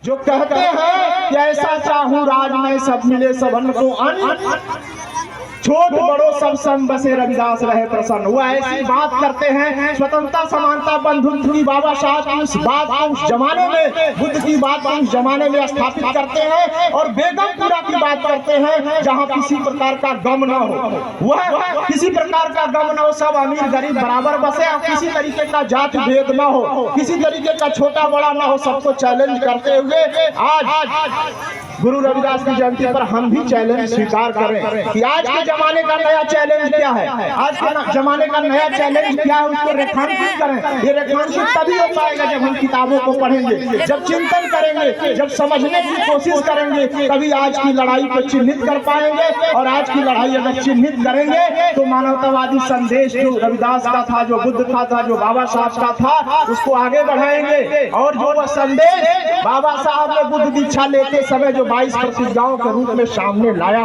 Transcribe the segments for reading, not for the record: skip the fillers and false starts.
जो कहते हैं कि ऐसा चाहूं राज में सब मिले सबन को अन्न, छोट बड़ो सब संग बसे रविदास रहे प्रसन्न। वो ऐसी बात करते हैं स्वतंत्रता समानता बंधुत्व की बाबा साहब की उस बात को उस जमाने में, बुद्ध की बात को उस जमाने में स्थापित करते हैं और बेगमपुरा की बात करते हैं जहां किसी प्रकार का गम न हो। वह किसी प्रकार का गम न हो, सब अमीर गरीब बराबर बसे और किसी तरीके का जाति भेद न हो, किसी तरीके का छोटा बड़ा न हो, सबको चैलेंज करते हुए आज गुरु रविदास की जयंती पर हम भी चैलेंज स्वीकार करें कि आज के जमाने का नया चैलेंज क्या है, आज के जमाने का नया चैलेंज क्या है, उसको रेखांकित करें। ये रेखांकित तभी हो पाएगा जब हम किताबों को पढ़ेंगे, जब चिंतन करेंगे, जब समझने की कोशिश करेंगे, तभी आज की लड़ाई को चिन्हित कर पाएंगे। और आज की लड़ाई अगर चिन्हित करेंगे तो मानवतावादी संदेश जो रविदास का था, जो बुद्ध का था, जो बाबा साहब का था, उसको आगे बढ़ाएंगे। और जो वह संदेश बाबा साहब ने बुद्ध दीक्षा लेते समय जो 22 प्रतिज्ञाओं के रूप में सामने लाया,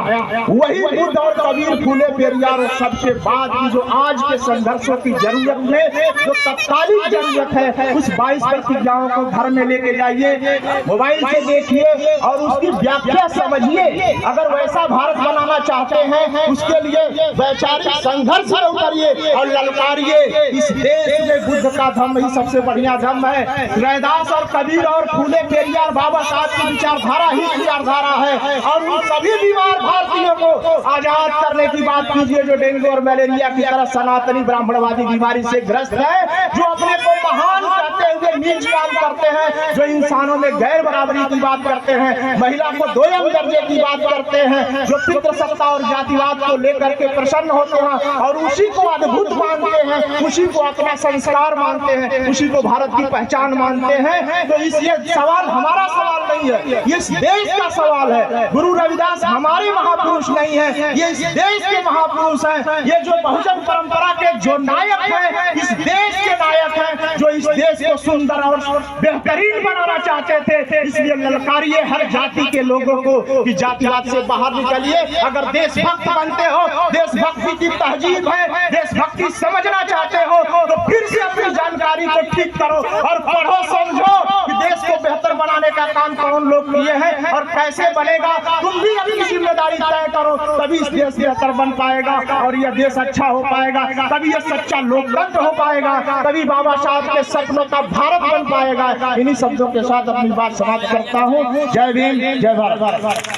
वही बुद्ध और कबीर, फूले पेरियार और सबके बाद की जो आज के संघर्षों की जरूरत में जो तत्कालीन जरूरत है, उस 22 प्रतिज्ञाओं को घर में लेके जाइए, मोबाइल से देखिए और उसकी व्याख्या समझिए। अगर वैसा भारत बनाना चाहते हैं, उसके लिए वैचारिक संघर्ष में उतरिए और ललकारिए। इस देश में बुद्ध का धम्म ही सबसे बढ़िया धम्म है। रविदास और कबीर और फूले पेरियार बाबा साहब की विचारधारा ही विचारधारा है। और उन सभी बीमार भारतीयों को आजाद करने की बात कीजिए जो डेंगू और मलेरिया की तरह सनातनी ब्राह्मणवादी बीमारी से ग्रस्त है, जो अपने को महान कहते हुए नीच काम करते हैं, जो इंसानों में गैर बराबरी की बात करते हैं, महिला को दोयम दर्जे की बात करते हैं, जो पितृसत्ता और जातिवाद को लेकर के प्रसन्न होते हैं और उसी को अद्भुत मानते हैं, उसी को अपना संस्कार मानते हैं, उसी को भारत की पहचान मानते हैं। तो ये सवाल हमारा सवाल नहीं है, ये इस देश का सवाल है। गुरु रविदास हमारे महापुरुष नहीं है, ये इस देश के महापुरुष हैं। ये जो बहुजन परंपरा के जो नायक हैं, इस देश के नायक हैं, जो इस देश को सुंदर और बेहतरीन बनाना चाहते थे। इसलिए ललकारिए हर जाति के लोगों को कि जातिवाद से बाहर निकलिए। अगर देशभक्त बनते हो, देशभक्ति की तहजीब है, देशभक्ति समझना चाहते हो, तो फिर से अपनी जानकारी को ठीक करो और पढ़ो, समझो कि देश को बेहतर बनाने का काम कौन लोग किए हैं और कैसे बनेगा। तुम भी अपनी जिम्मेदारी तय करो, तभी इस देश बेहतर बन पाएगा और यह देश अच्छा हो पाएगा, तभी यह सच्चा लोकतंत्र हो पाएगा, तभी बाबा साहब के सपनों का भारत बन पाएगा। इन्हीं शब्दों के साथ अपनी बात समाप्त करता हूँ। जय भीम, जय भारत।